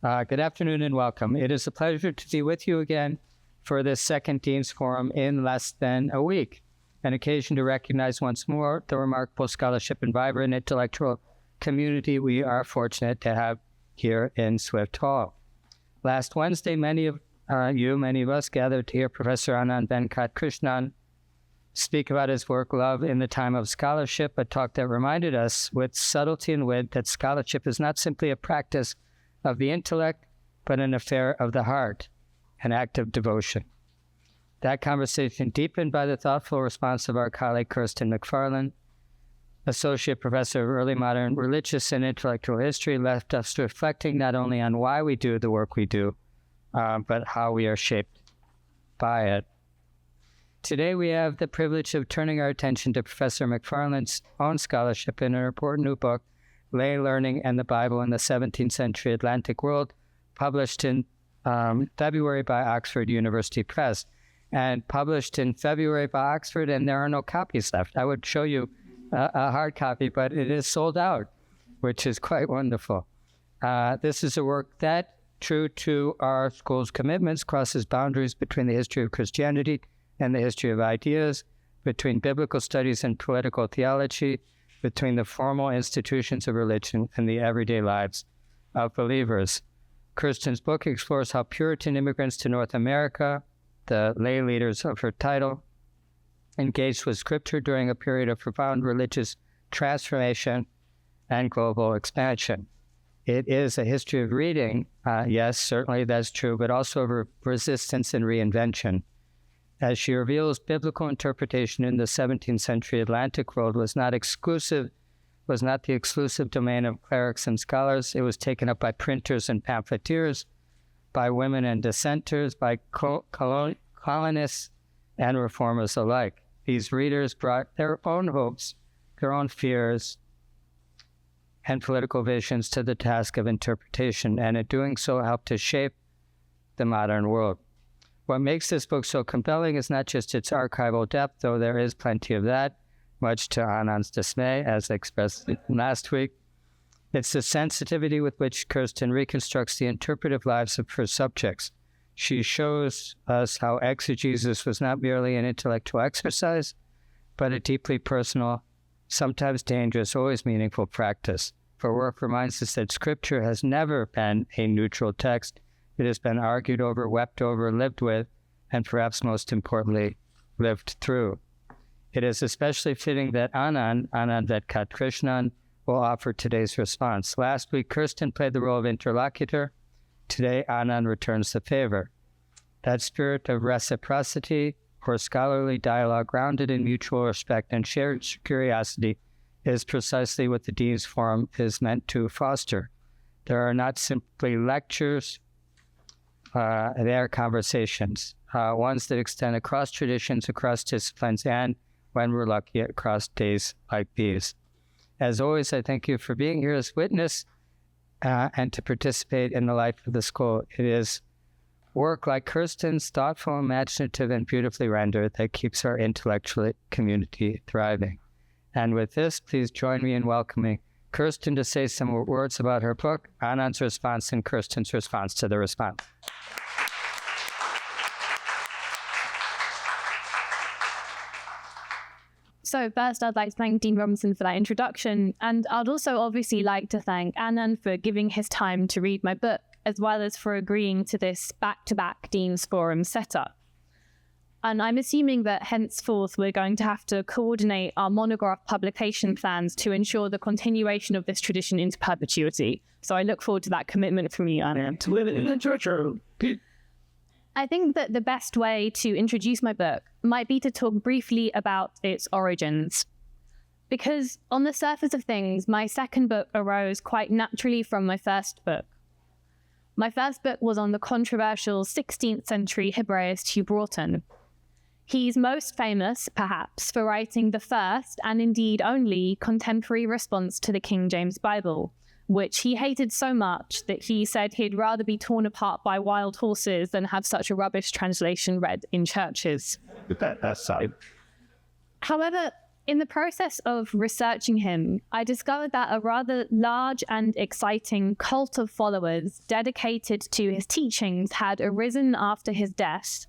Good afternoon and welcome. It is a pleasure to be with you again for this second Dean's Forum in less than a week, an occasion to recognize once more the remarkable scholarship and vibrant intellectual community we are fortunate to have here in Swift Hall. Last Wednesday, many of us gathered to hear Professor Anand Venkatkrishnan speak about his work, Love in the Time of Scholarship, a talk that reminded us with subtlety and wit that scholarship is not simply a practice of the intellect, but an affair of the heart, an act of devotion. That conversation, deepened by the thoughtful response of our colleague Kirsten MacFarlane, Associate Professor of Early Modern Religious and Intellectual History, left us reflecting not only on why we do the work we do, but how we are shaped by it. Today we have the privilege of turning our attention to Professor MacFarlane's own scholarship in her important new book, Lay Learning and the Bible in the 17th-Century Atlantic World, published in February by Oxford University Press, and published in February by Oxford, and there are no copies left. I would show you a hard copy, but it is sold out, which is quite wonderful. This is a work that, true to our school's commitments, crosses boundaries between the history of Christianity and the history of ideas, between biblical studies and political theology, between the formal institutions of religion and the everyday lives of believers. Kirsten's book explores how Puritan immigrants to North America, the lay leaders of her title, engaged with Scripture during a period of profound religious transformation and global expansion. It is a history of reading, yes, certainly that's true, but also of resistance and reinvention. As she reveals, biblical interpretation in the 17th century Atlantic world was not the exclusive domain of clerics and scholars. It was taken up by printers and pamphleteers, by women and dissenters, by colonists and reformers alike. These readers brought their own hopes, their own fears, and political visions to the task of interpretation, and in doing so helped to shape the modern world. What makes this book so compelling is not just its archival depth, though there is plenty of that, much to Anand's dismay, as expressed last week. It's the sensitivity with which Kirsten reconstructs the interpretive lives of her subjects. She shows us how exegesis was not merely an intellectual exercise, but a deeply personal, sometimes dangerous, always meaningful practice. Her work reminds us that Scripture has never been a neutral text. It has been argued over, wept over, lived with, and perhaps most importantly, lived through. It is especially fitting that Anand Venkatkrishnan, will offer today's response. Last week, Kirsten played the role of interlocutor. Today, Anand returns the favor. That spirit of reciprocity, or scholarly dialogue grounded in mutual respect and shared curiosity, is precisely what the Dean's Forum is meant to foster. There are not simply lectures, they are conversations, ones that extend across traditions, across disciplines, and, when we're lucky, across days like these. As always, I thank you for being here as witness and to participate in the life of the school. It is work like Kirsten's, thoughtful, imaginative, and beautifully rendered, that keeps our intellectual community thriving. And with this, please join me in welcoming Kirsten to say some words about her book, Anand's response, and Kirsten's response to the response. So first, I'd like to thank Dean Robinson for that introduction, and I'd also obviously like to thank Anand for giving his time to read my book, as well as for agreeing to this back-to-back Dean's Forum setup. And I'm assuming that henceforth we're going to have to coordinate our monograph publication plans to ensure the continuation of this tradition into perpetuity. So I look forward to that commitment from you, Anand. I think that the best way to introduce my book might be to talk briefly about its origins. Because on the surface of things, my second book arose quite naturally from my first book. My first book was on the controversial 16th century Hebraist Hugh Broughton. He's most famous, perhaps, for writing the first, and indeed only, contemporary response to the King James Bible, which he hated so much that he said he'd rather be torn apart by wild horses than have such a rubbish translation read in churches. However, In the process of researching him, I discovered that a rather large and exciting cult of followers dedicated to his teachings had arisen after his death,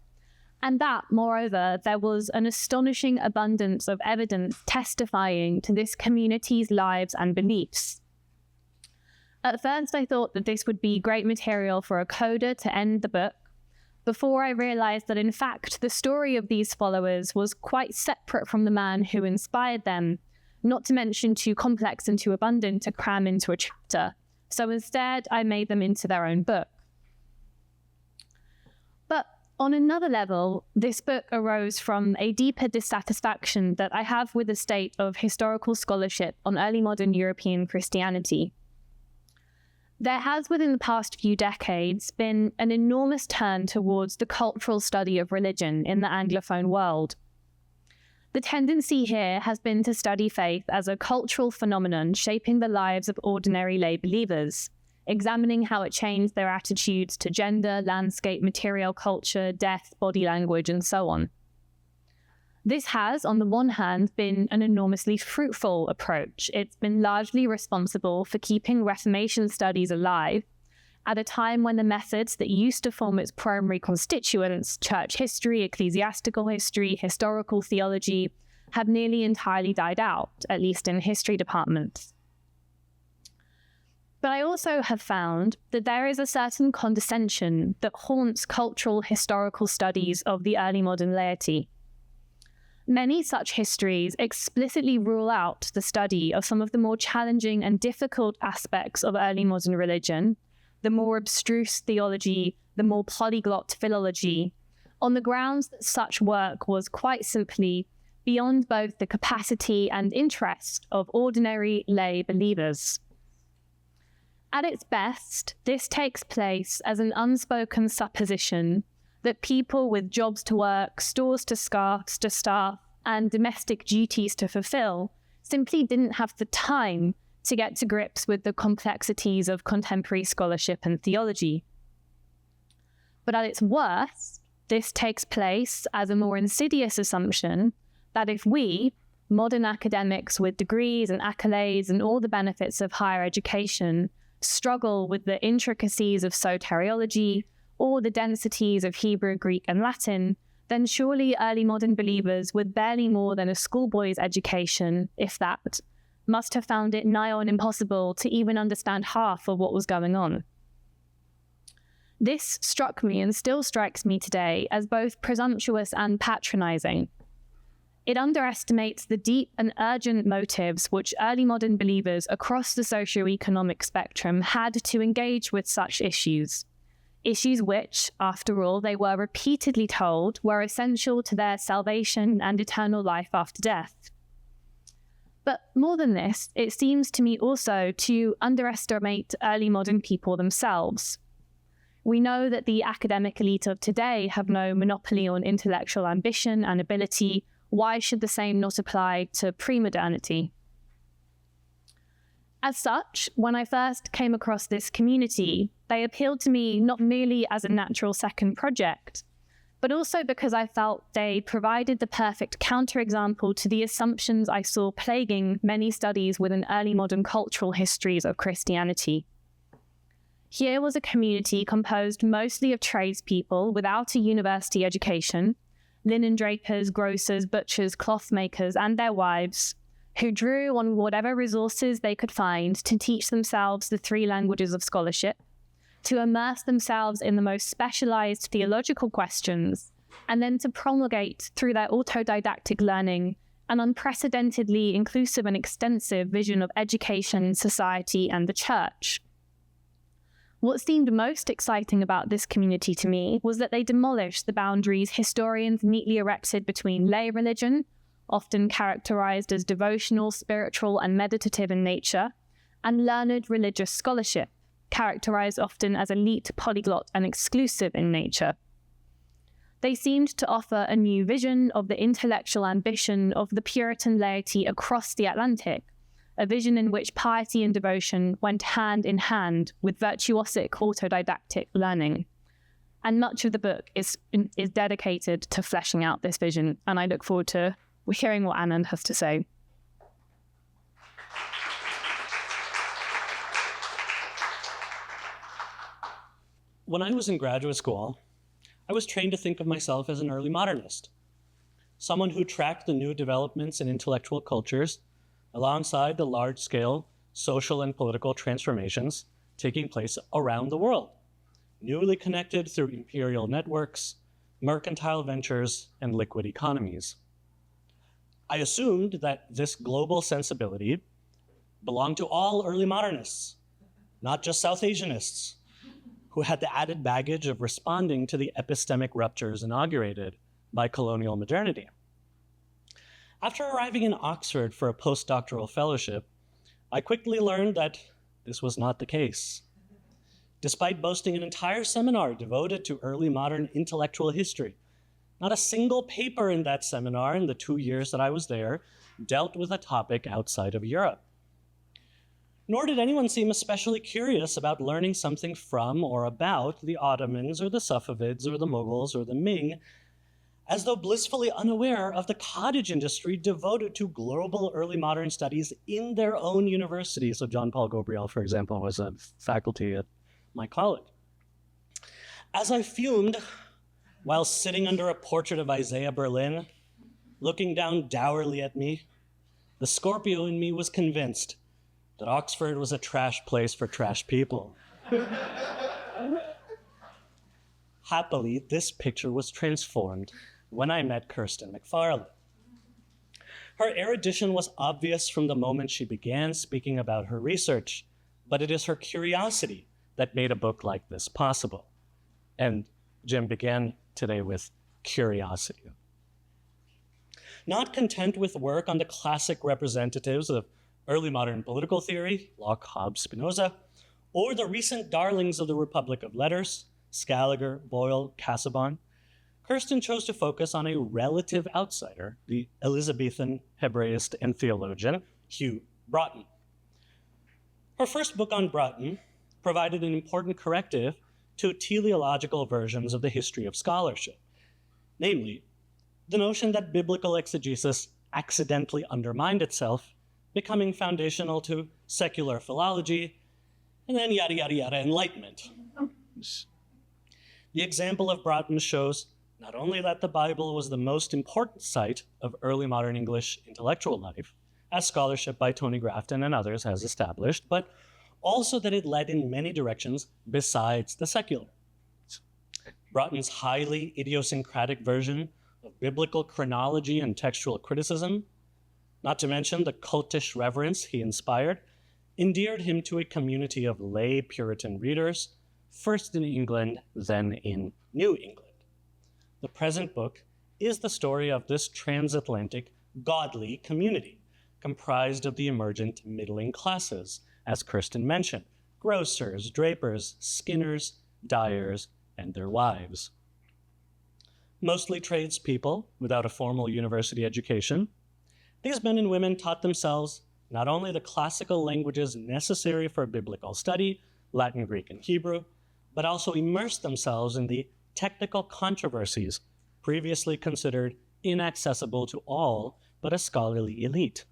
and that, moreover, there was an astonishing abundance of evidence testifying to this community's lives and beliefs. At first, I thought that this would be great material for a coda to end the book, before I realized that, in fact, the story of these followers was quite separate from the man who inspired them, not to mention too complex and too abundant to cram into a chapter. So instead, I made them into their own book. But on another level, this book arose from a deeper dissatisfaction that I have with the state of historical scholarship on early modern European Christianity. There has, within the past few decades, been an enormous turn towards the cultural study of religion in the Anglophone world. The tendency here has been to study faith as a cultural phenomenon shaping the lives of ordinary lay believers, examining how it changed their attitudes to gender, landscape, material culture, death, body language, and so on. This has, on the one hand, been an enormously fruitful approach. It's been largely responsible for keeping Reformation studies alive at a time when the methods that used to form its primary constituents, church history, ecclesiastical history, historical theology, have nearly entirely died out, at least in history departments. But I also have found that there is a certain condescension that haunts cultural historical studies of the early modern laity. Many such histories explicitly rule out the study of some of the more challenging and difficult aspects of early modern religion, the more abstruse theology, the more polyglot philology, on the grounds that such work was quite simply beyond both the capacity and interest of ordinary lay believers. At its best, this takes place as an unspoken supposition that people with jobs to work, stores to staff, and domestic duties to fulfill simply didn't have the time to get to grips with the complexities of contemporary scholarship and theology. But at its worst, this takes place as a more insidious assumption that if we, modern academics with degrees and accolades and all the benefits of higher education, struggle with the intricacies of soteriology, or the densities of Hebrew, Greek, and Latin, then surely early modern believers with barely more than a schoolboy's education, if that, must have found it nigh on impossible to even understand half of what was going on. This struck me and still strikes me today as both presumptuous and patronizing. It underestimates the deep and urgent motives which early modern believers across the socio-economic spectrum had to engage with such issues which, after all, they were repeatedly told were essential to their salvation and eternal life after death. But more than this, it seems to me also to underestimate early modern people themselves. We know that the academic elite of today have no monopoly on intellectual ambition and ability. Why should the same not apply to pre-modernity? As such, when I first came across this community, they appealed to me not merely as a natural second project, but also because I felt they provided the perfect counterexample to the assumptions I saw plaguing many studies within early modern cultural histories of Christianity. Here was a community composed mostly of tradespeople without a university education, linen drapers, grocers, butchers, cloth makers, and their wives, who drew on whatever resources they could find to teach themselves the three languages of scholarship, to immerse themselves in the most specialized theological questions, and then to promulgate through their autodidactic learning an unprecedentedly inclusive and extensive vision of education, society, and the church. What seemed most exciting about this community to me was that they demolished the boundaries historians neatly erected between lay religion, often characterized as devotional, spiritual, and meditative in nature, and learned religious scholarship, characterized often as elite, polyglot, and exclusive in nature. They seemed to offer a new vision of the intellectual ambition of the Puritan laity across the Atlantic, a vision in which piety and devotion went hand in hand with virtuosic autodidactic learning. And much of the book is dedicated to fleshing out this vision, and I look forward to hearing what Anand has to say. When I was in graduate school, I was trained to think of myself as an early modernist, someone who tracked the new developments in intellectual cultures alongside the large-scale social and political transformations taking place around the world, newly connected through imperial networks, mercantile ventures, and liquid economies. I assumed that this global sensibility belonged to all early modernists, not just South Asianists, who had the added baggage of responding to the epistemic ruptures inaugurated by colonial modernity. After arriving in Oxford for a postdoctoral fellowship, I quickly learned that this was not the case. Despite boasting an entire seminar devoted to early modern intellectual history, not a single paper in that seminar in the 2 years that I was there dealt with a topic outside of Europe. Nor did anyone seem especially curious about learning something from or about the Ottomans or the Safavids or the Mughals or the Ming, as though blissfully unaware of the cottage industry devoted to global early modern studies in their own university. So John Paul Gabriel, for example, was a faculty at my college. As I fumed while sitting under a portrait of Isaiah Berlin, looking down dourly at me, the Scorpio in me was convinced that Oxford was a trash place for trash people. Happily, this picture was transformed when I met Kirsten MacFarlane. Her erudition was obvious from the moment she began speaking about her research, but it is her curiosity that made a book like this possible. And Jim began today with curiosity. Not content with work on the classic representatives of early modern political theory, Locke, Hobbes, Spinoza, or the recent darlings of the Republic of Letters, Scaliger, Boyle, Casaubon, Kirsten chose to focus on a relative outsider, the Elizabethan Hebraist and theologian Hugh Broughton. Her first book on Broughton provided an important corrective to teleological versions of the history of scholarship, namely, the notion that biblical exegesis accidentally undermined itself, becoming foundational to secular philology, and then yada, yada, yada, enlightenment. The example of Broughton shows not only that the Bible was the most important site of early modern English intellectual life, as scholarship by Tony Grafton and others has established, but also that it led in many directions besides the secular. Broughton's highly idiosyncratic version of biblical chronology and textual criticism, not to mention the cultish reverence he inspired, endeared him to a community of lay Puritan readers, first in England, then in New England. The present book is the story of this transatlantic, godly community, comprised of the emergent middling classes, as Kirsten mentioned, grocers, drapers, skinners, dyers, and their wives. Mostly tradespeople without a formal university education, these men and women taught themselves not only the classical languages necessary for biblical study, Latin, Greek, and Hebrew, but also immersed themselves in the technical controversies previously considered inaccessible to all but a scholarly elite.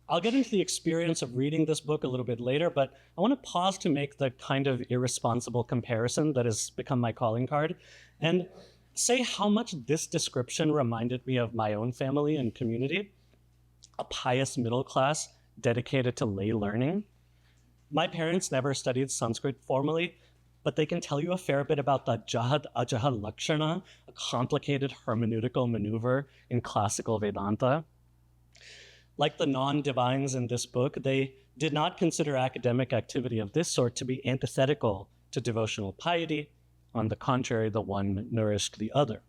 I'll get into the experience of reading this book a little bit later, but I want to pause to make the kind of irresponsible comparison that has become my calling card and say how much this description reminded me of my own family and community, a pious middle class dedicated to lay learning. My parents never studied Sanskrit formally, but they can tell you a fair bit about the Jahad Ajahad Lakshana, a complicated hermeneutical maneuver in classical Vedanta. Like the non-divines in this book, they did not consider academic activity of this sort to be antithetical to devotional piety. On the contrary, the one nourished the other.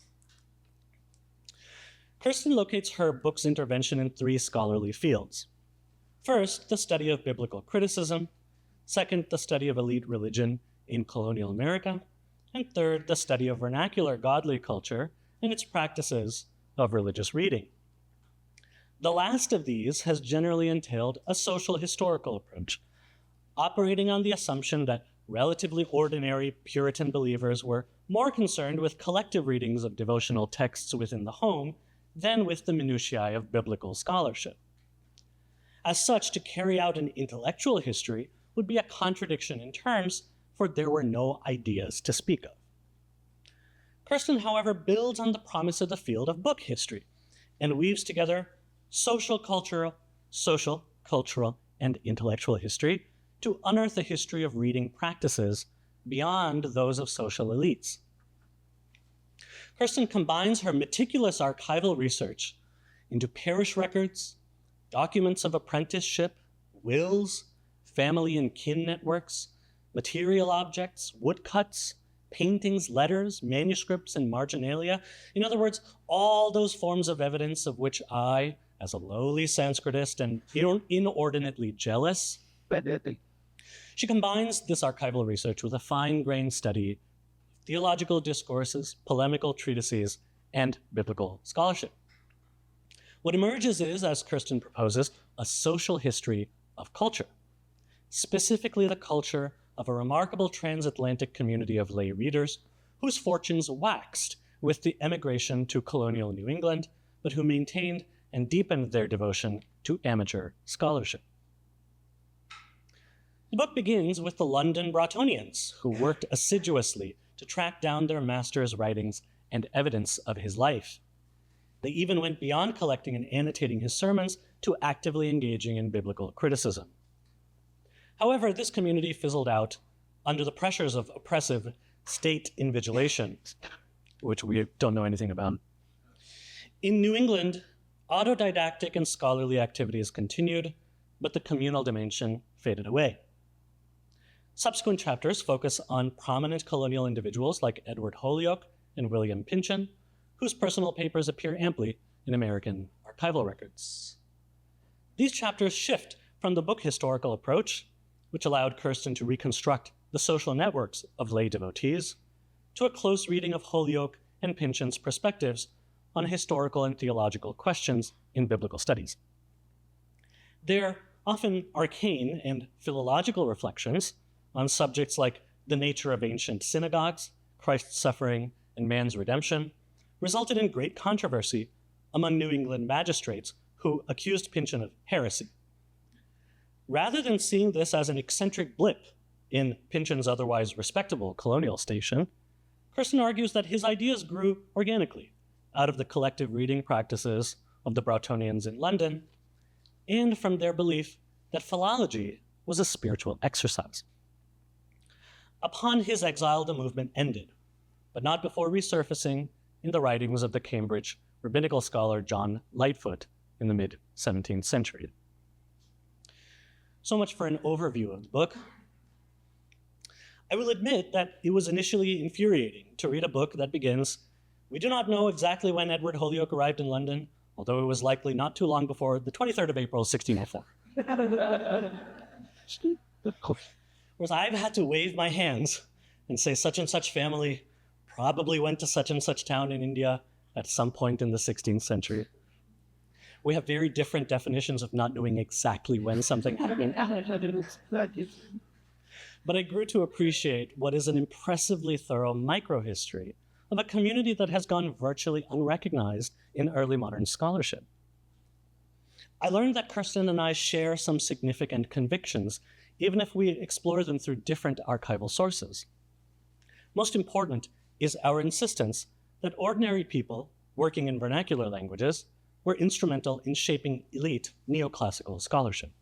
Kirsten locates her book's intervention in 3 scholarly fields. First, the study of biblical criticism. Second, the study of elite religion in colonial America. And third, the study of vernacular godly culture and its practices of religious reading. The last of these has generally entailed a social historical approach, operating on the assumption that relatively ordinary Puritan believers were more concerned with collective readings of devotional texts within the home than with the minutiae of biblical scholarship. As such, to carry out an intellectual history would be a contradiction in terms, for there were no ideas to speak of. Kirsten, however, builds on the promise of the field of book history and weaves together social, cultural, and intellectual history to unearth a history of reading practices beyond those of social elites. Kirsten combines her meticulous archival research into parish records, documents of apprenticeship, wills, family and kin networks, material objects, woodcuts, paintings, letters, manuscripts, and marginalia. In other words, all those forms of evidence of which I, as a lowly Sanskritist and inordinately jealous, she combines this archival research with a fine-grained study of theological discourses, polemical treatises, and biblical scholarship. What emerges is, as Kirsten proposes, a social history of culture, specifically the culture of a remarkable transatlantic community of lay readers whose fortunes waxed with the emigration to colonial New England, but who maintained and deepened their devotion to amateur scholarship. The book begins with the London Bratonians, who worked assiduously to track down their master's writings and evidence of his life. They even went beyond collecting and annotating his sermons to actively engaging in biblical criticism. However, this community fizzled out under the pressures of oppressive state invigilation, which we don't know anything about. In New England, autodidactic and scholarly activities continued, but the communal dimension faded away. Subsequent chapters focus on prominent colonial individuals like Edward Holyoke and William Pynchon, whose personal papers appear amply in American archival records. These chapters shift from the book historical approach, which allowed Kirsten to reconstruct the social networks of lay devotees, to a close reading of Holyoke and Pynchon's perspectives on historical and theological questions in biblical studies. Their often arcane and philological reflections on subjects like the nature of ancient synagogues, Christ's suffering, and man's redemption resulted in great controversy among New England magistrates who accused Pynchon of heresy. Rather than seeing this as an eccentric blip in Pynchon's otherwise respectable colonial station, Kirsten argues that his ideas grew organically out of the collective reading practices of the Bratonians in London and from their belief that philology was a spiritual exercise. Upon his exile, the movement ended, but not before resurfacing in the writings of the Cambridge rabbinical scholar John Lightfoot in the mid-17th century. So much for an overview of the book. I will admit that it was initially infuriating to read a book that begins, "We do not know exactly when Edward Holyoke arrived in London, although it was likely not too long before the 23rd of April, 1604. Whereas I've had to wave my hands and say such and such family probably went to such and such town in India at some point in the 16th century. We have very different definitions of not knowing exactly when something happened. But I grew to appreciate what is an impressively thorough microhistory of a community that has gone virtually unrecognized in early modern scholarship. I learned that Kirsten and I share some significant convictions, even if we explore them through different archival sources. Most important is our insistence that ordinary people working in vernacular languages were instrumental in shaping elite neoclassical scholarship.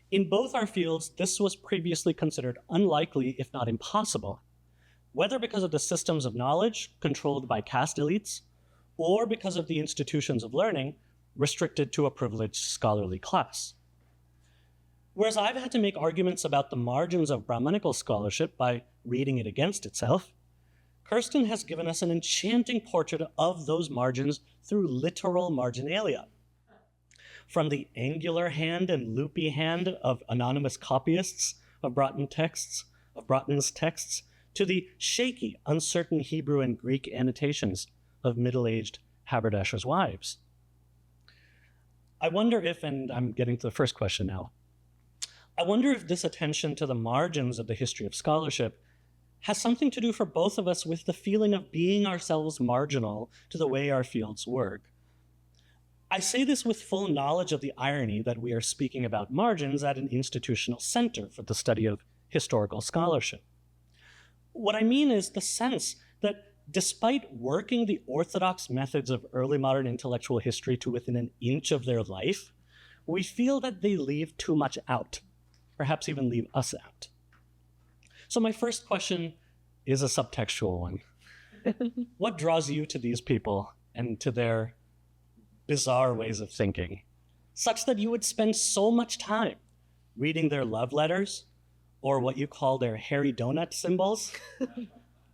In both our fields, this was previously considered unlikely, if not impossible, whether because of the systems of knowledge controlled by caste elites, or because of the institutions of learning restricted to a privileged scholarly class. Whereas I've had to make arguments about the margins of Brahmanical scholarship by reading it against itself, Kirsten has given us an enchanting portrait of those margins through literal marginalia. From the angular hand and loopy hand of anonymous copyists of Bratton's texts, to the shaky, uncertain Hebrew and Greek annotations of middle-aged haberdashers' wives. I wonder if, and I'm getting to the first question now, I wonder if this attention to the margins of the history of scholarship has something to do for both of us with the feeling of being ourselves marginal to the way our fields work. I say this with full knowledge of the irony that we are speaking about margins at an institutional center for the study of historical scholarship. What I mean is the sense that despite working the orthodox methods of early modern intellectual history to within an inch of their life, we feel that they leave too much out, perhaps even leave us out. So my first question is a subtextual one. What draws you to these people and to their bizarre ways of thinking, such that you would spend so much time reading their love letters, or what you call their hairy donut symbols,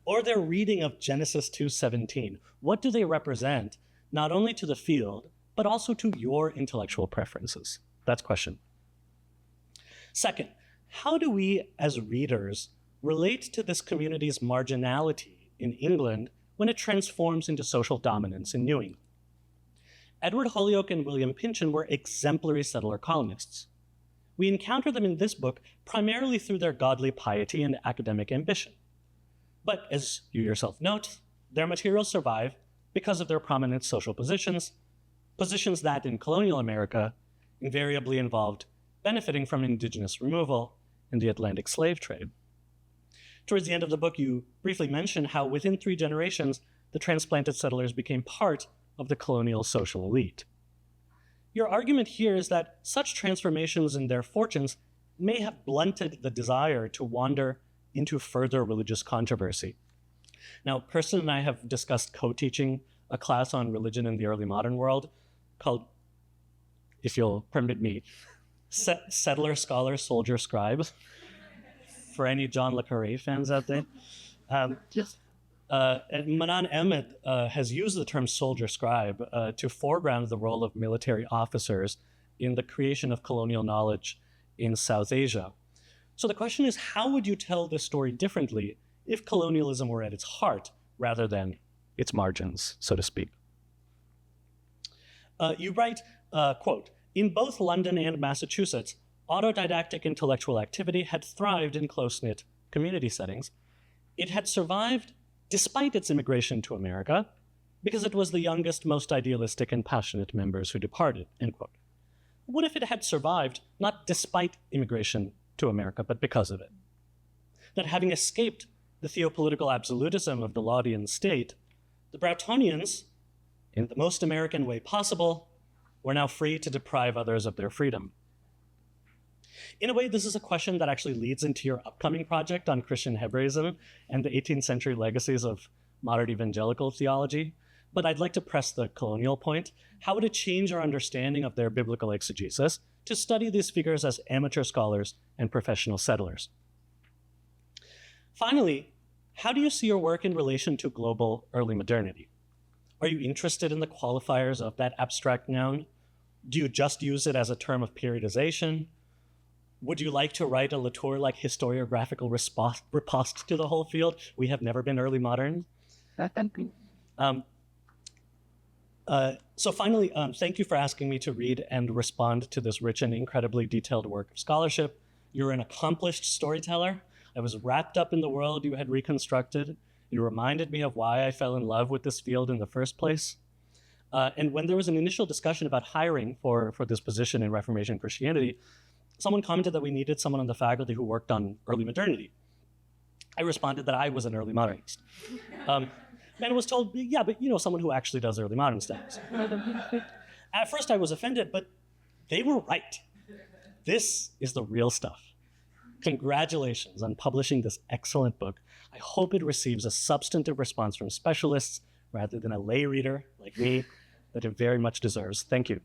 or their reading of Genesis 2:17? What do they represent, not only to the field, but also to your intellectual preferences? That's question. Second, how do we as readers relate to this community's marginality in England when it transforms into social dominance in New England? Edward Holyoake and William Pynchon were exemplary settler colonists. We encounter them in this book primarily through their godly piety and academic ambition. But as you yourself note, their materials survive because of their prominent social positions that in colonial America invariably involved benefiting from indigenous removal and the Atlantic slave trade. Towards the end of the book, you briefly mention how within 3 generations, the transplanted settlers became part of the colonial social elite. Your argument here is that such transformations in their fortunes may have blunted the desire to wander into further religious controversy. Now, Kirsten and I have discussed co-teaching a class on religion in the early modern world called, if you'll permit me, Settler, Scholar, Soldier, Scribe, for any John le Carré fans out there. And Manan Ahmed has used the term soldier scribe to foreground the role of military officers in the creation of colonial knowledge in South Asia. So the question is, how would you tell this story differently if colonialism were at its heart rather than its margins, so to speak? You write, quote, "In both London and Massachusetts, autodidactic intellectual activity had thrived in close-knit community settings. It had survived despite its immigration to America, because it was the youngest, most idealistic and passionate members who departed," end quote. What if it had survived not despite immigration to America, but because of it? That having escaped the theopolitical absolutism of the Laudian state, the Broughtonians, in the most American way possible, were now free to deprive others of their freedom. In a way, this is a question that actually leads into your upcoming project on Christian Hebraism and the 18th century legacies of modern evangelical theology. But I'd like to press the colonial point. How would it change our understanding of their biblical exegesis to study these figures as amateur scholars and professional settlers? Finally, how do you see your work in relation to global early modernity? Are you interested in the qualifiers of that abstract noun? Do you just use it as a term of periodization? Would you like to write a Latour-like historiographical riposte to the whole field? We have never been early modern. So finally, thank you for asking me to read and respond to this rich and incredibly detailed work of scholarship. You're an accomplished storyteller. I was wrapped up in the world you had reconstructed. You reminded me of why I fell in love with this field in the first place. And when there was an initial discussion about hiring for this position in Reformation Christianity, someone commented that we needed someone on the faculty who worked on early modernity. I responded that I was an early modernist. And was told, yeah, but someone who actually does early modern studies. At first I was offended, but they were right. This is the real stuff. Congratulations on publishing this excellent book. I hope it receives a substantive response from specialists rather than a lay reader like me that it very much deserves. Thank you.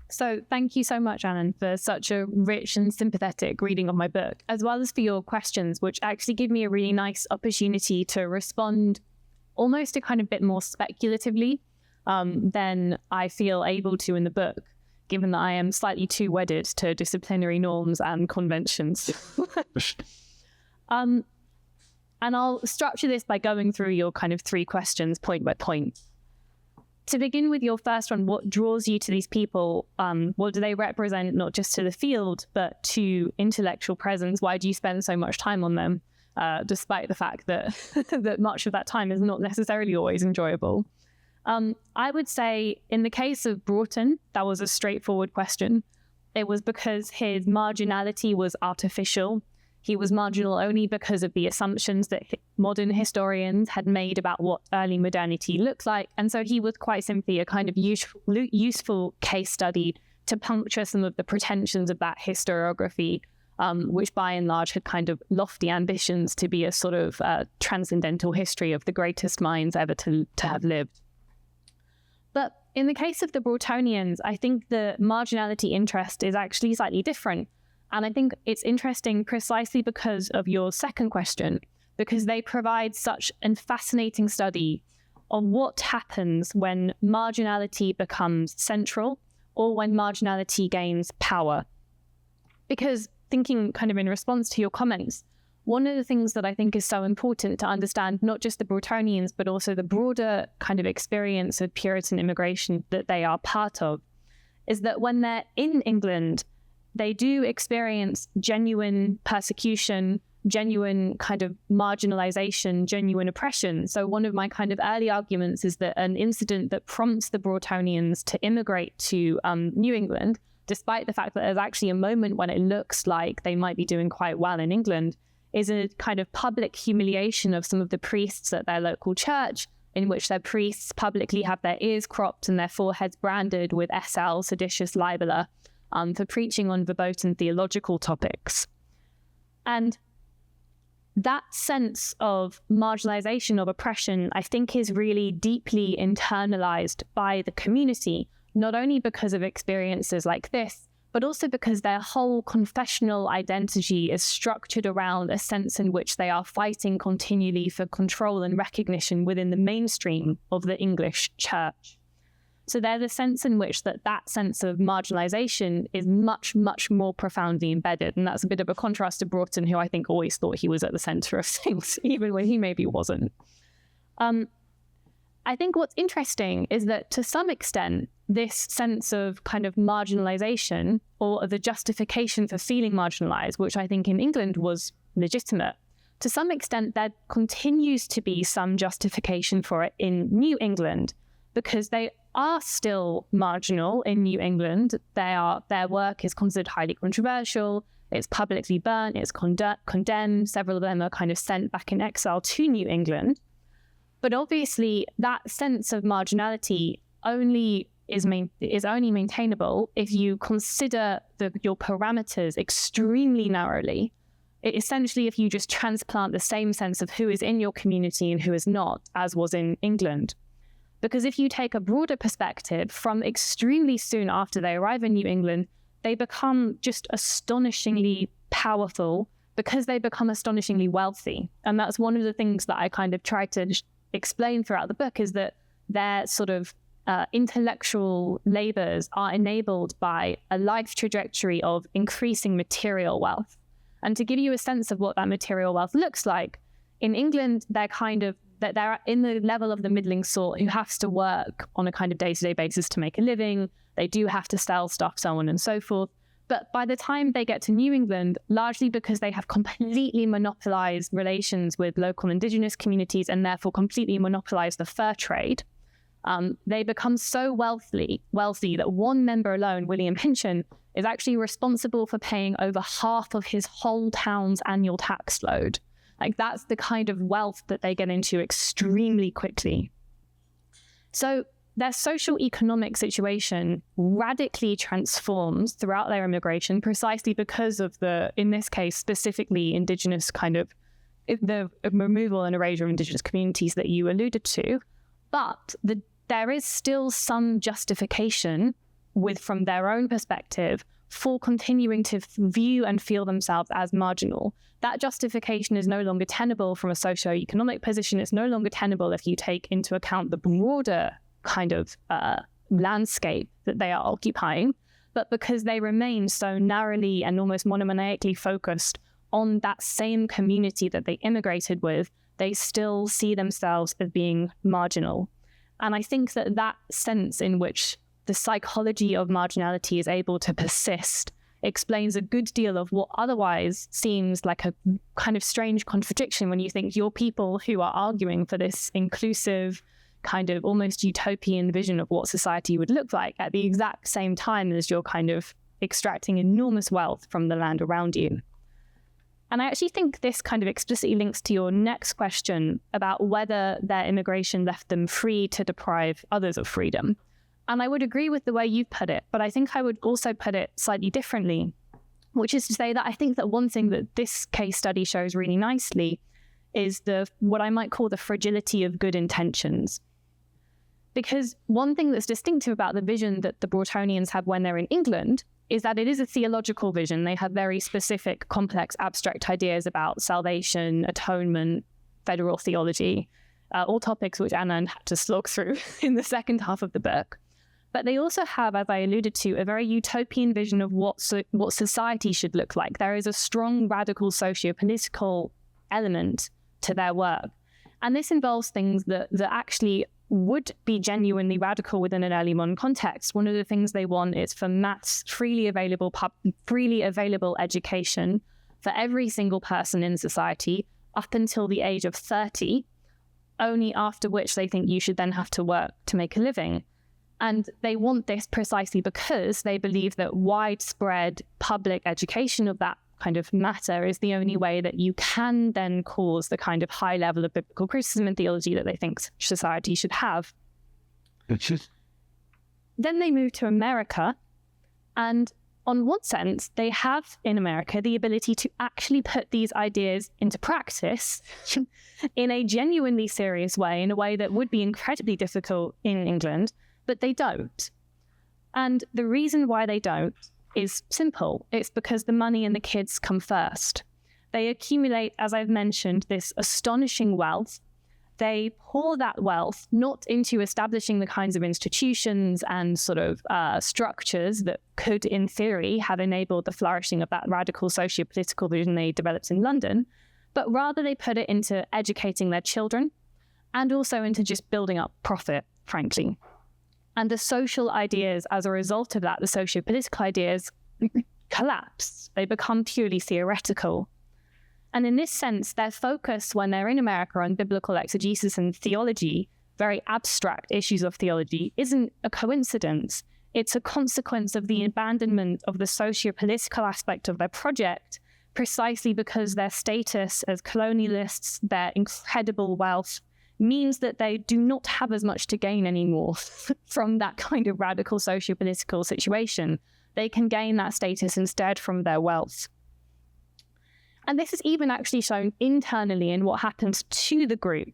So thank you so much, Anand, for such a rich and sympathetic reading of my book, as well as for your questions, which actually give me a really nice opportunity to respond almost a kind of bit more speculatively than I feel able to in the book, given that I am slightly too wedded to disciplinary norms and conventions. And I'll structure this by going through your kind of 3 questions point by point. To begin with your first one, what draws you to these people? What do they represent, not just to the field, but to intellectual presence? Why do you spend so much time on them, despite the fact that that much of that time is not necessarily always enjoyable? I would say in the case of Broughton, that was a straightforward question. It was because his marginality was artificial. He was marginal only because of the assumptions that modern historians had made about what early modernity looked like. And so he was quite simply a kind of useful case study to puncture some of the pretensions of that historiography, which by and large had kind of lofty ambitions to be a sort of transcendental history of the greatest minds ever to have lived. But in the case of the Broughtonians, I think the marginality interest is actually slightly different. And I think it's interesting precisely because of your second question, because they provide such a fascinating study of what happens when marginality becomes central or when marginality gains power. Because thinking kind of in response to your comments, one of the things that I think is so important to understand, not just the Broughtonians, but also the broader kind of experience of Puritan immigration that they are part of, is that when they're in England, they do experience genuine persecution, genuine kind of marginalization, genuine oppression. So one of my kind of early arguments is that an incident that prompts the Broughtonians to immigrate to New England, despite the fact that there's actually a moment when it looks like they might be doing quite well in England, is a kind of public humiliation of some of the priests at their local church, in which their priests publicly have their ears cropped and their foreheads branded with SL, seditious libeller, for preaching on verboten theological topics. And that sense of marginalization, of oppression, I think is really deeply internalized by the community, not only because of experiences like this, but also because their whole confessional identity is structured around a sense in which they are fighting continually for control and recognition within the mainstream of the English church. So there's a sense in which that sense of marginalization is much, much more profoundly embedded. And that's a bit of a contrast to Broughton, who I think always thought he was at the center of things, even when he maybe wasn't. I think what's interesting is that to some extent, this sense of kind of marginalization or the justification for feeling marginalized, which I think in England was legitimate, to some extent there continues to be some justification for it in New England, because they are still marginal in New England. Their work is considered highly controversial. It's publicly burnt. It's condemned. Several of them are kind of sent back in exile to New England. But obviously, that sense of marginality is only maintainable if you consider your parameters extremely narrowly. Essentially, if you just transplant the same sense of who is in your community and who is not, as was in England. Because if you take a broader perspective, from extremely soon after they arrive in New England, they become just astonishingly powerful because they become astonishingly wealthy. And that's one of the things that I kind of try to explain throughout the book, is that their sort of intellectual labors are enabled by a life trajectory of increasing material wealth. And to give you a sense of what that material wealth looks like, in England, they're in the level of the middling sort who has to work on a kind of day-to-day basis to make a living. They do have to sell stuff, so on and so forth. But by the time they get to New England, largely because they have completely monopolized relations with local indigenous communities and therefore completely monopolized the fur trade, they become so wealthy that one member alone, William Pynchon, is actually responsible for paying over half of his whole town's annual tax load. Like, that's the kind of wealth that they get into extremely quickly. So their social economic situation radically transforms throughout their immigration, precisely because of in this case, specifically indigenous kind of the removal and erasure of indigenous communities that you alluded to. But there is still some justification from their own perspective for continuing to view and feel themselves as marginal. That justification is no longer tenable from a socio-economic position. It's no longer tenable if you take into account the broader kind of landscape that they are occupying, but because they remain so narrowly and almost monomaniacally focused on that same community that they immigrated with, they still see themselves as being marginal. And I think that sense in which the psychology of marginality is able to persist explains a good deal of what otherwise seems like a kind of strange contradiction when you think you're people who are arguing for this inclusive, kind of almost utopian vision of what society would look like at the exact same time as you're kind of extracting enormous wealth from the land around you. And I actually think this kind of explicitly links to your next question about whether their immigration left them free to deprive others of freedom. And I would agree with the way you put it, but I think I would also put it slightly differently, which is to say that I think that one thing that this case study shows really nicely is what I might call the fragility of good intentions. Because one thing that's distinctive about the vision that the Bretonians have when they're in England is that it is a theological vision. They have very specific, complex, abstract ideas about salvation, atonement, federal theology, all topics which Anand had to slog through in the second half of the book. But they also have, as I alluded to, a very utopian vision of what society should look like. There is a strong, radical socio-political element to their work. And this involves things that actually would be genuinely radical within an early modern context. One of the things they want is for mass freely available education for every single person in society up until the age of 30, only after which they think you should then have to work to make a living. And they want this precisely because they believe that widespread public education of that kind of matter is the only way that you can then cause the kind of high level of biblical criticism and theology that they think society should have. Then they move to America, and on one sense, they have in America the ability to actually put these ideas into practice in a genuinely serious way, in a way that would be incredibly difficult in England, but they don't. And the reason why they don't is simple. It's because the money and the kids come first. They accumulate, as I've mentioned, this astonishing wealth. They pour that wealth not into establishing the kinds of institutions and sort of structures that could, in theory, have enabled the flourishing of that radical socio-political vision they developed in London, but rather they put it into educating their children and also into just building up profit, frankly. And the social ideas, as a result of that, the socio-political ideas collapse. They become purely theoretical. And in this sense, their focus when they're in America on biblical exegesis and theology, very abstract issues of theology, isn't a coincidence. It's a consequence of the abandonment of the socio-political aspect of their project, precisely because their status as colonialists, their incredible wealth, means that they do not have as much to gain anymore from that kind of radical socio-political situation. They can gain that status instead from their wealth. And this is even actually shown internally in what happens to the group.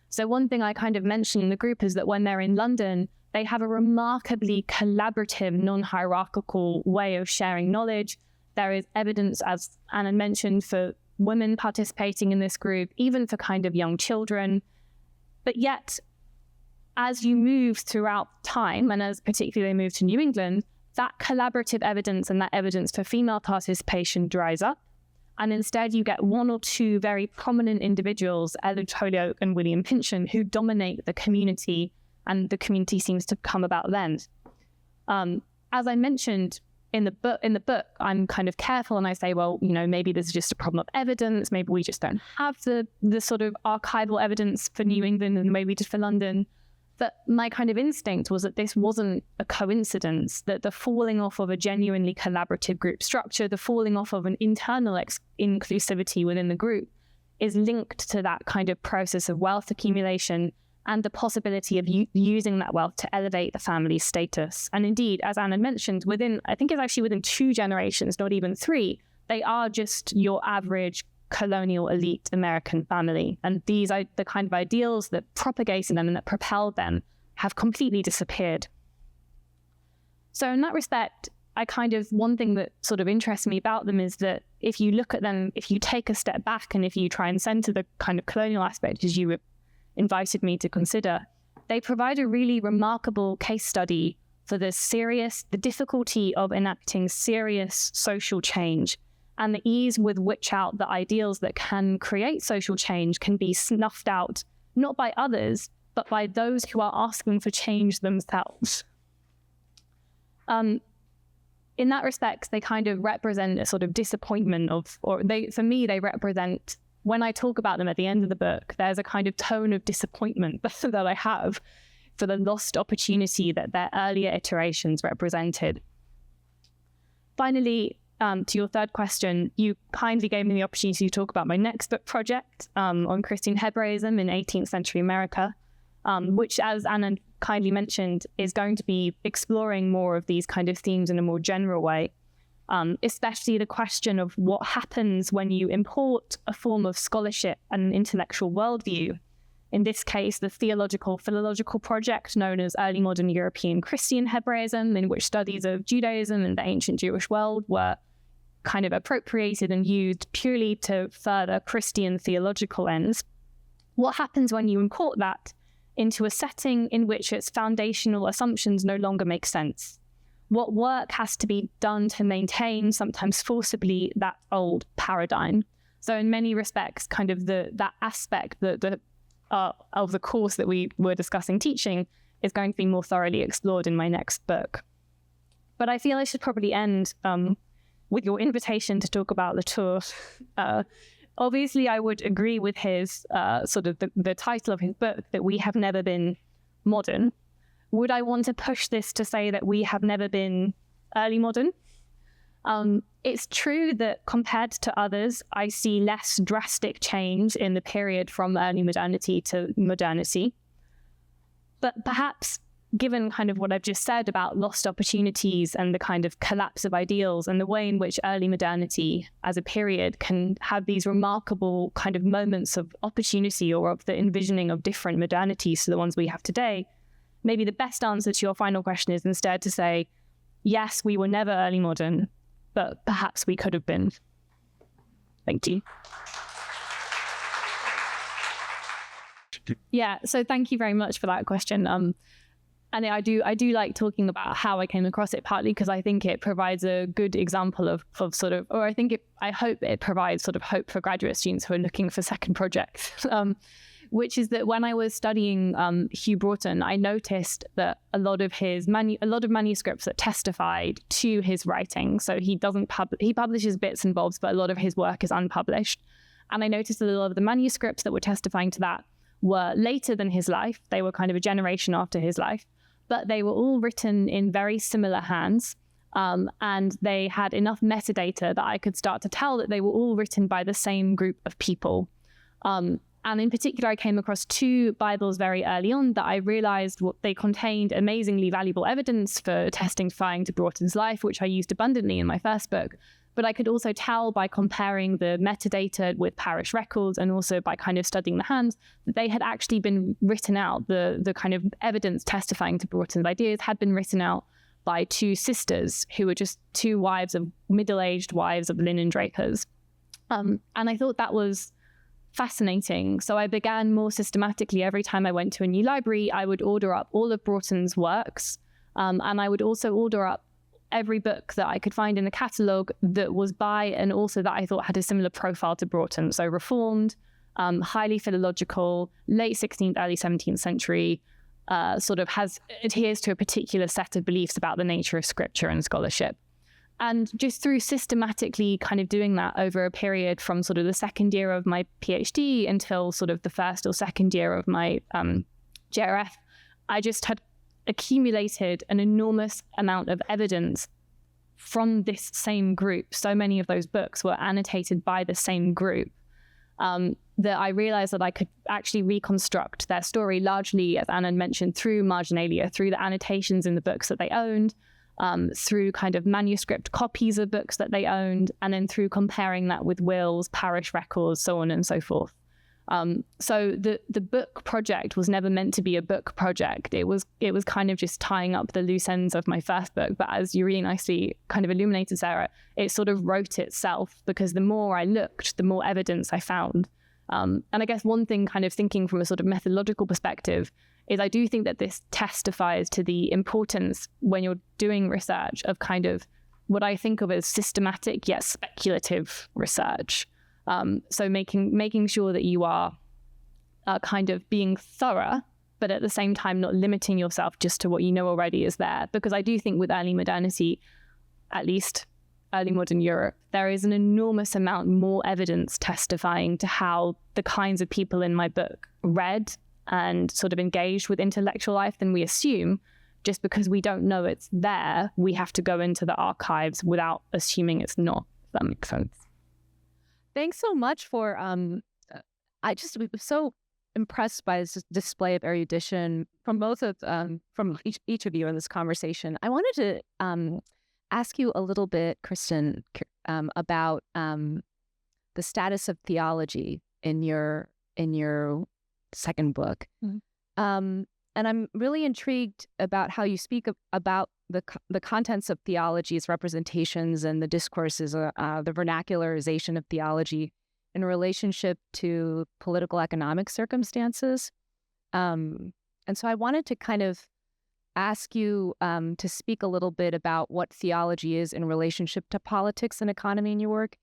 So one thing I kind of mentioned in the group is that when they're in London, they have a remarkably collaborative, non-hierarchical way of sharing knowledge. There is evidence, as Anand mentioned, for women participating in this group, even for kind of young children. But yet, as you move throughout time, and as particularly they move to New England, that collaborative evidence and that evidence for female participation dries up. And instead, you get one or two very prominent individuals, Ella Holyoke and William Pynchon, who dominate the community, and the community seems to come about then. As I mentioned in the book, I'm kind of careful and I say, well, maybe this is just a problem of evidence. Maybe we just don't have the sort of archival evidence for New England and maybe just for London. But my kind of instinct was that this wasn't a coincidence, that the falling off of a genuinely collaborative group structure, the falling off of an internal inclusivity within the group is linked to that kind of process of wealth accumulation and the possibility of using that wealth to elevate the family's status. And indeed, as Anand mentioned, I think it's actually within 2 generations, not even 3, they are just your average colonial elite American family. And these are the kind of ideals that propagated them and that propelled them have completely disappeared. So in that respect, one thing that sort of interests me about them is that if you look at them, if you take a step back and if you try and center the kind of colonial aspect as you invited me to consider, they provide a really remarkable case study for the difficulty of enacting serious social change and the ease with which the ideals that can create social change can be snuffed out, not by others, but by those who are asking for change themselves. In that respect, they kind of represent a sort of disappointment for me, they represent, when I talk about them at the end of the book, there's a kind of tone of disappointment that I have for the lost opportunity that their earlier iterations represented. Finally, to your third question, you kindly gave me the opportunity to talk about my next book project on Christian Hebraism in 18th century America, which, as Anand kindly mentioned, is going to be exploring more of these kind of themes in a more general way, especially the question of what happens when you import a form of scholarship and an intellectual worldview. In this case, the theological-philological project known as Early Modern European Christian Hebraism, in which studies of Judaism and the ancient Jewish world were kind of appropriated and used purely to further Christian theological ends. What happens when you import that into a setting in which its foundational assumptions no longer make sense? What work has to be done to maintain, sometimes forcibly, that old paradigm? So in many respects, kind of that aspect of the course that we were discussing teaching is going to be more thoroughly explored in my next book. But I feel I should probably end with your invitation to talk about Latour. Obviously, I would agree with his sort of the title of his book, that we have never been modern. Would I want to push this to say that we have never been early modern? It's true that compared to others, I see less drastic change in the period from early modernity to modernity. But perhaps, given kind of what I've just said about lost opportunities and the kind of collapse of ideals and the way in which early modernity as a period can have these remarkable kind of moments of opportunity or of the envisioning of different modernities to the ones we have today, maybe the best answer to your final question is instead to say, yes, we were never early modern, but perhaps we could have been. Thank you. Yeah, so thank you very much for that question. And I do like talking about how I came across it, partly because I think it provides a good example of sort of, or I hope it provides sort of hope for graduate students who are looking for second projects. Which is that when I was studying Hugh Broughton, I noticed that a lot of manuscripts that testified to his writing. So he publishes bits and bobs, but a lot of his work is unpublished. And I noticed that a lot of the manuscripts that were testifying to that were later than his life. They were kind of a generation after his life, but they were all written in very similar hands. And they had enough metadata that I could start to tell that they were all written by the same group of people. And in particular, I came across two Bibles very early on that I realized they contained amazingly valuable evidence for testifying to Broughton's life, which I used abundantly in my first book. But I could also tell by comparing the metadata with parish records and also by kind of studying the hands that they had actually been written out. The kind of evidence testifying to Broughton's ideas had been written out by two sisters who were just two middle-aged wives of linen drapers. And I thought that was fascinating. So I began more systematically. Every time I went to a new library, I would order up all of Broughton's works. And I would also order up every book that I could find in the catalogue that was by and also that I thought had a similar profile to Broughton. So Reformed, highly philological, late 16th, early 17th century, sort of adheres to a particular set of beliefs about the nature of scripture and scholarship. And just through systematically kind of doing that over a period from sort of the second year of my PhD until sort of the first or second year of my JRF, I just had accumulated an enormous amount of evidence from this same group. So many of those books were annotated by the same group that I realized that I could actually reconstruct their story largely, as Anand mentioned, through marginalia, through the annotations in the books that they owned, through kind of manuscript copies of books that they owned, and then through comparing that with wills, parish records, so on and so forth. So the book project was never meant to be a book project. It was kind of just tying up the loose ends of my first book. But as you really nicely kind of illuminated, Sarah, it sort of wrote itself, because the more I looked, the more evidence I found. And I guess one thing kind of thinking from a sort of methodological perspective is I do think that this testifies to the importance when you're doing research of kind of what I think of as systematic yet speculative research. So making sure that you are kind of being thorough, but at the same time not limiting yourself just to what you know already is there. Because I do think with early modernity, at least early modern Europe, there is an enormous amount more evidence testifying to how the kinds of people in my book read and sort of engaged with intellectual life than we assume. Just because we don't know it's there, we have to go into the archives without assuming it's not. If that makes sense. Thanks so much for, I just was so impressed by this display of erudition from both of, from each of you in this conversation. I wanted to ask you a little bit, Kirsten, about the status of theology in your second book. Mm-hmm. And I'm really intrigued about how you speak about the contents of theology's representations and the discourses, the vernacularization of theology in relationship to political economic circumstances. And so I wanted to kind of ask you to speak a little bit about what theology is in relationship to politics and economy in your work,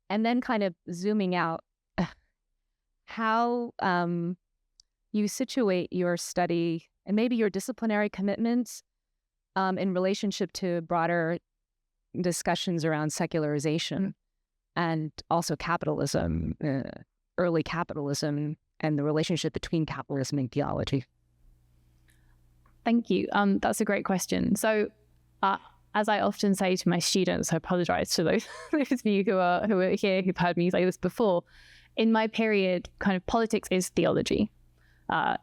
and then kind of zooming out, how you situate your study and maybe your disciplinary commitments in relationship to broader discussions around secularization and also capitalism, early capitalism, and the relationship between capitalism and theology. Thank you. That's a great question. So, as I often say to my students, I apologize to those of you who are here who've heard me say this before. In my period, kind of politics is theology. There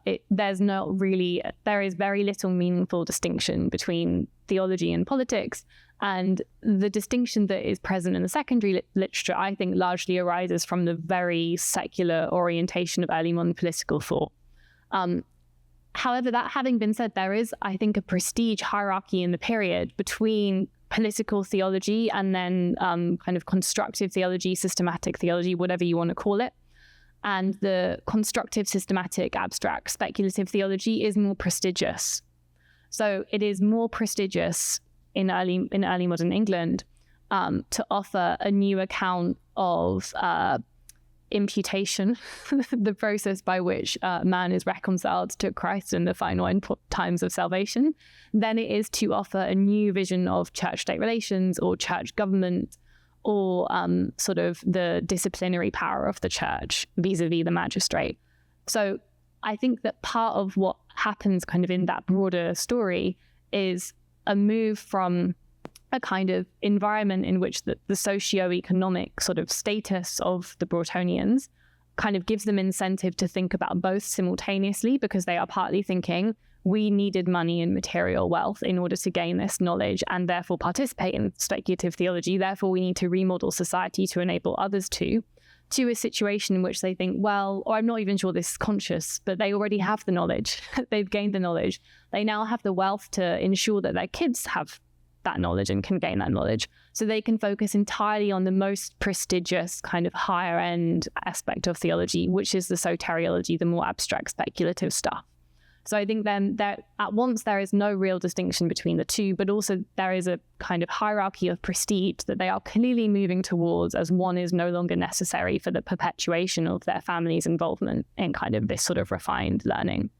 is very little meaningful distinction between theology and politics, and the distinction that is present in the secondary literature, I think, largely arises from the very secular orientation of early modern political thought. However, that having been said, there is, I think, a prestige hierarchy in the period between political theology and then kind of constructive theology, systematic theology, whatever you want to call it. And the constructive, systematic, abstract, speculative theology is more prestigious. So it is more prestigious in early modern England to offer a new account of imputation, the process by which man is reconciled to Christ in the final end times of salvation, than it is to offer a new vision of church-state relations or church government, or sort of the disciplinary power of the church vis-a-vis the magistrate. So I think that part of what happens kind of in that broader story is a move from a kind of environment in which the socio-economic sort of status of the Bretonians kind of gives them incentive to think about both simultaneously, because they are partly thinking, we needed money and material wealth in order to gain this knowledge and therefore participate in speculative theology. Therefore, we need to remodel society to enable others to a situation in which they think, well, or I'm not even sure this is conscious, but they already have the knowledge. They've gained the knowledge. They now have the wealth to ensure that their kids have that knowledge and can gain that knowledge. So they can focus entirely on the most prestigious kind of higher end aspect of theology, which is the soteriology, the more abstract speculative stuff. So I think then that at once there is no real distinction between the two, but also there is a kind of hierarchy of prestige that they are clearly moving towards, as one is no longer necessary for the perpetuation of their family's involvement in kind of this sort of refined learning.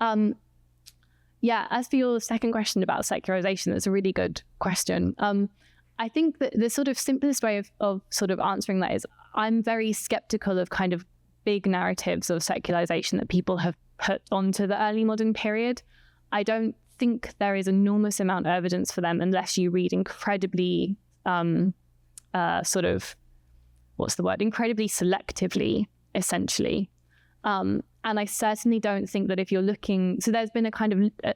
As for your second question about secularization, that's a really good question. I think that the sort of simplest way of sort of answering that is I'm very skeptical of kind of big narratives of secularization that people have put onto the early modern period. I don't think there is enormous amount of evidence for them unless you read incredibly incredibly selectively, essentially. And I certainly don't think that if you're looking, so there's been a kind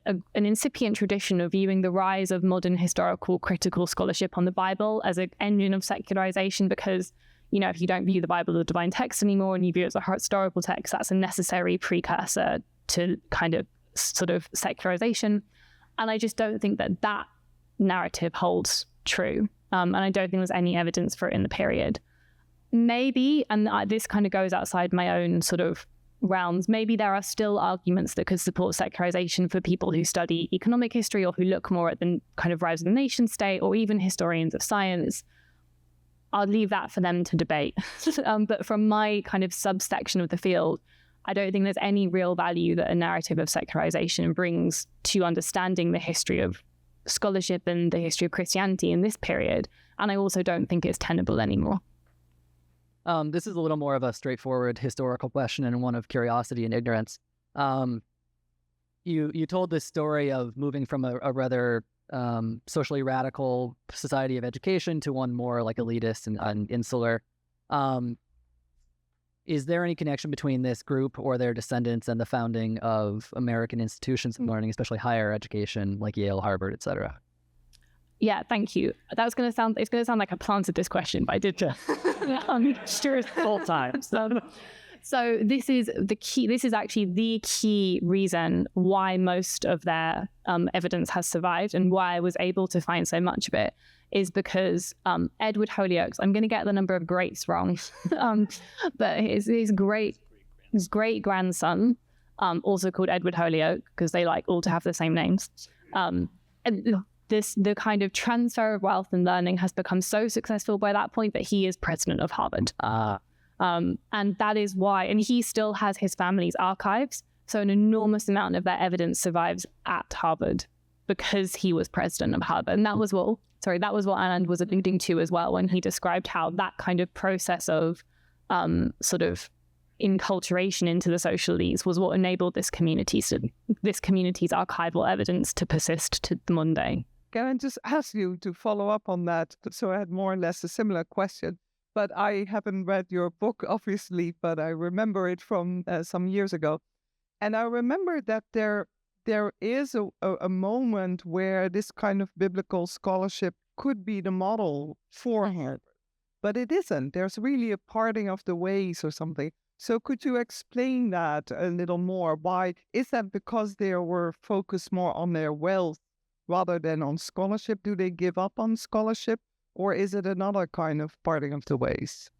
of an incipient tradition of viewing the rise of modern historical critical scholarship on the Bible as an engine of secularization, because, you know, if you don't view the Bible as a divine text anymore and you view it as a historical text, that's a necessary precursor to kind of sort of secularization. And I just don't think that that narrative holds true. And I don't think there's any evidence for it in the period. Maybe, and this kind of goes outside my own sort of realms, maybe there are still arguments that could support secularization for people who study economic history or who look more at the kind of rise of the nation state, or even historians of science. I'll leave that for them to debate. But from my kind of subsection of the field, I don't think there's any real value that a narrative of secularization brings to understanding the history of scholarship and the history of Christianity in this period. And I also don't think it's tenable anymore. This is a little more of a straightforward historical question and one of curiosity and ignorance. You told this story of moving from a rather socially radical society of education to one more like elitist and insular. Is there any connection between this group or their descendants and the founding of American institutions of learning, especially higher education like Yale, Harvard, et cetera? Yeah, thank you. It's going to sound like I planted this question, but I did sure the whole time. So this is the key. This is actually the key reason why most of their evidence has survived and why I was able to find so much of it is because Edward Holyoake, I'm going to get the number of greats wrong, but his great grandson, also called Edward Holyoake, because they like all to have the same names. And the kind of transfer of wealth and learning has become so successful by that point that he is president of Harvard. And that is why, and he still has his family's archives. So an enormous amount of their evidence survives at Harvard because he was president of Harvard. And that was what Anand was alluding to as well when he described how that kind of process of sort of inculturation into the social elites was what enabled this community's archival evidence to persist to the modern day. Can I just ask you to follow up on that? So I had more or less a similar question, but I haven't read your book, obviously, but I remember it from some years ago. And I remember that there is a moment where this kind of biblical scholarship could be the model for Harvard, but it isn't. There's really a parting of the ways or something. So could you explain that a little more? Why is that? Because they were focused more on their wealth rather than on scholarship? Do they give up on scholarship, or is it another kind of parting of the ways?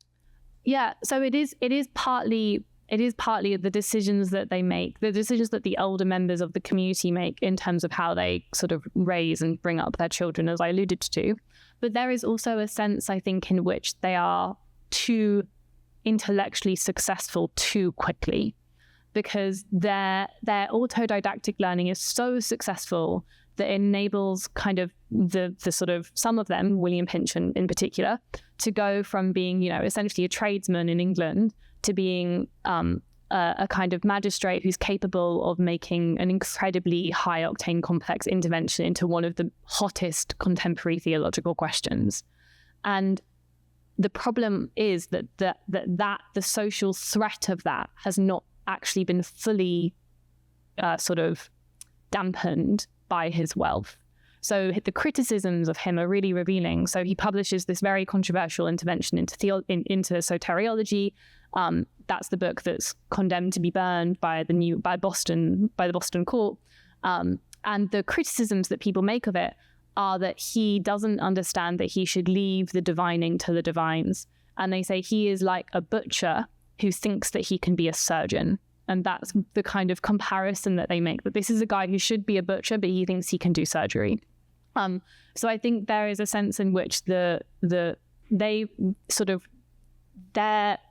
Yeah, so it is partly the decisions that they make, the decisions that the older members of the community make in terms of how they sort of raise and bring up their children, as I alluded to. But there is also a sense, I think, in which they are too intellectually successful too quickly, because their autodidactic learning is so successful that enables kind of the sort of some of them, William Pynchon in particular, to go from being, essentially a tradesman in England to being a kind of magistrate who's capable of making an incredibly high octane complex intervention into one of the hottest contemporary theological questions. And the problem is that the social threat of that has not actually been fully sort of dampened by his wealth. So the criticisms of him are really revealing. So he publishes this very controversial intervention into soteriology. That's the book that's condemned to be burned by the Boston court. And the criticisms that people make of it are that he doesn't understand that he should leave the divining to the divines. And they say he is like a butcher who thinks that he can be a surgeon. And that's the kind of comparison that they make, that this is a guy who should be a butcher, but he thinks he can do surgery. So I think there is a sense in which their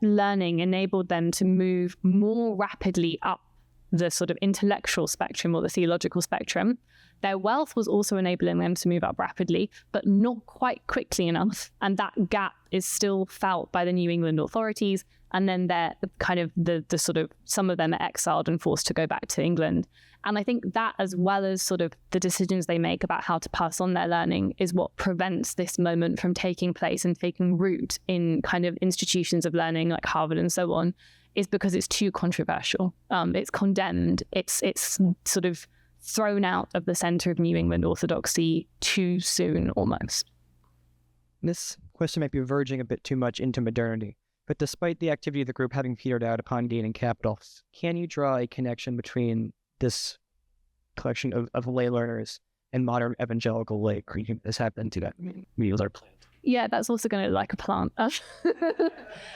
learning enabled them to move more rapidly up the sort of intellectual spectrum or the theological spectrum. Their wealth was also enabling them to move up rapidly, but not quite quickly enough. And that gap is still felt by the New England authorities. And then they're kind of the sort of, some of them are exiled and forced to go back to England. And I think that, as well as sort of the decisions they make about how to pass on their learning, is what prevents this moment from taking place and taking root in kind of institutions of learning like Harvard and so on, is because it's too controversial. It's condemned. It's sort of thrown out of the center of New England orthodoxy too soon, almost. This question might be verging a bit too much into modernity, but despite the activity of the group having petered out upon gaining capital, can you draw a connection between this collection of lay learners and modern evangelical lay creation? This happened to that Mueller plant. Yeah, that's also going to look like a plant.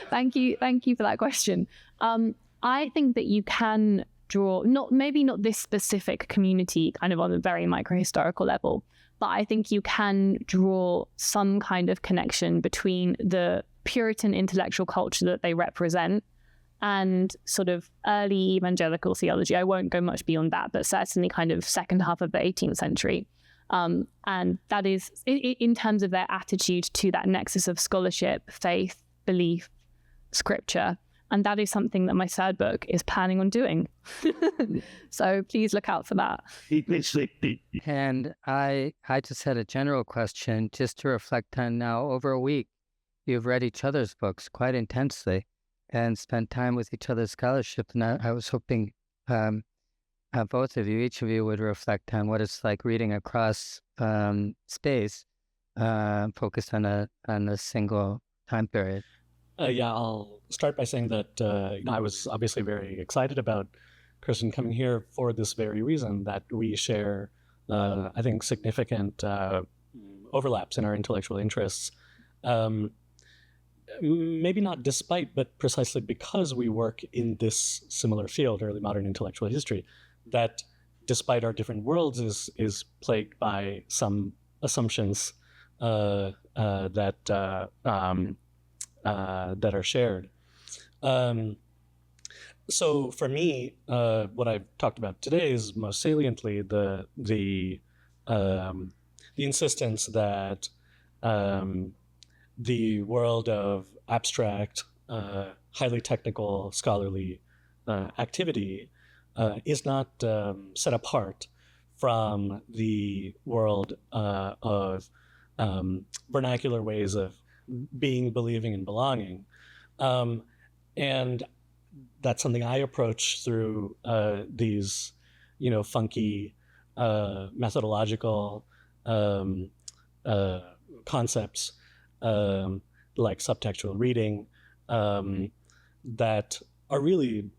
Thank you for that question. I think that you can draw, maybe not this specific community kind of on a very micro-historical level, but I think you can draw some kind of connection between the Puritan intellectual culture that they represent and sort of early evangelical theology. I won't go much beyond that, but certainly kind of second half of the 18th century. And that is in terms of their attitude to that nexus of scholarship, faith, belief, scripture. And that is something that my third book is planning on doing. So please look out for that. And I just had a general question just to reflect on now. Over a week, you've read each other's books quite intensely and spent time with each other's scholarship. And I was hoping both of you, each of you, would reflect on what it's like reading across space, focused on a single time period. Yeah, I'll start by saying that I was obviously very excited about Kirsten coming here for this very reason, that we share, I think, significant overlaps in our intellectual interests. Maybe not despite, but precisely because we work in this similar field, early modern intellectual history, that despite our different worlds is plagued by some assumptions that are shared. So for me, what I've talked about today is most saliently the insistence that the world of abstract, highly technical, scholarly activity is not set apart from the world of vernacular ways of being, believing, and belonging. And that's something I approach through these, funky methodological concepts like subtextual reading that are really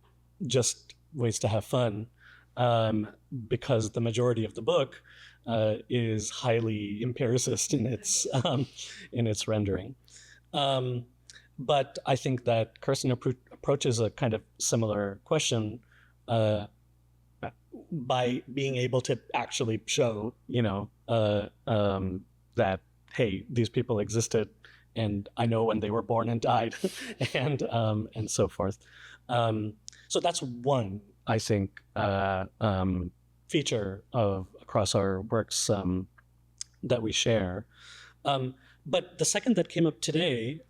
just ways to have fun, because the majority of the book is highly empiricist in its rendering. But I think that Kirsten approaches a kind of similar question by being able to actually show, that, hey, these people existed, and I know when they were born and died, and so forth. So that's one, I think, feature across our works that we share. But the second that came up today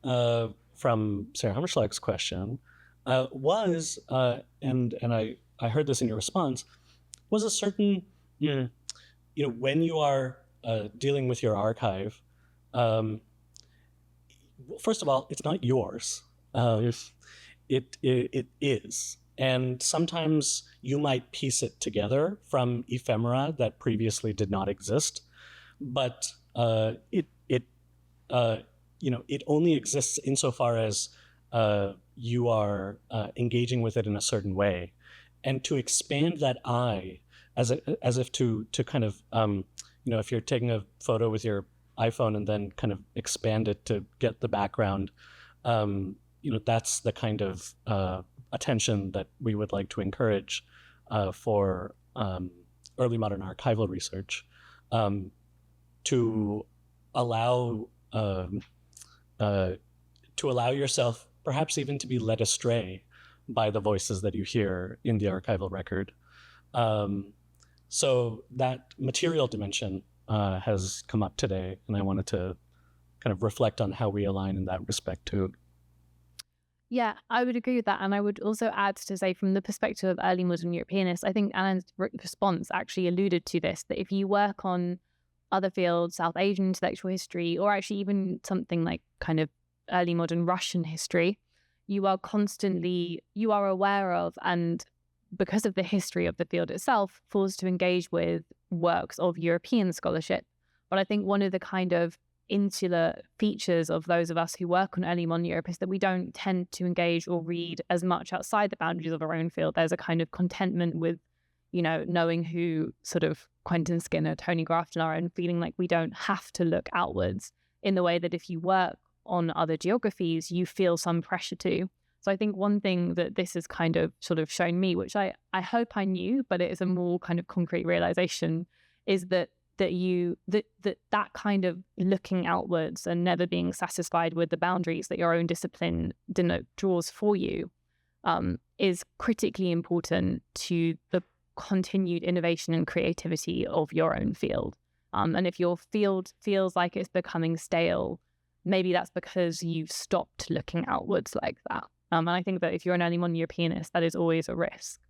from Sarah Hammerschlag's question was, and I heard this in your response, was a certain, when you are dealing with your archive, first of all, it's not yours. It is. And sometimes you might piece it together from ephemera that previously did not exist, but it only exists insofar as you are engaging with it in a certain way, and to expand that eye, as if to kind of if you're taking a photo with your iPhone and then kind of expand it to get the background, that's the kind of attention that we would like to encourage for early modern archival research, to allow yourself perhaps even to be led astray by the voices that you hear in the archival record. So that material dimension has come up today, and I wanted to kind of reflect on how we align in that respect too. Yeah, I would agree with that. And I would also add to say, from the perspective of early modern Europeanists, I think Anand's response actually alluded to this, that if you work on other fields, South Asian intellectual history, or actually even something like kind of early modern Russian history, you are aware of, and because of the history of the field itself, forced to engage with works of European scholarship. But I think one of the kind of insular features of those of us who work on early modern Europe is that we don't tend to engage or read as much outside the boundaries of our own field. There's a kind of contentment with, knowing who sort of Quentin Skinner, Tony Grafton are, and feeling like we don't have to look outwards in the way that if you work on other geographies, you feel some pressure to. So I think one thing that this has kind of sort of shown me, which I hope I knew, but it is a more kind of concrete realization, is that kind of looking outwards and never being satisfied with the boundaries that your own discipline draws for you is critically important to the continued innovation and creativity of your own field. And if your field feels like it's becoming stale, maybe that's because you've stopped looking outwards like that. And I think that if you're an early modern Europeanist, that is always a risk.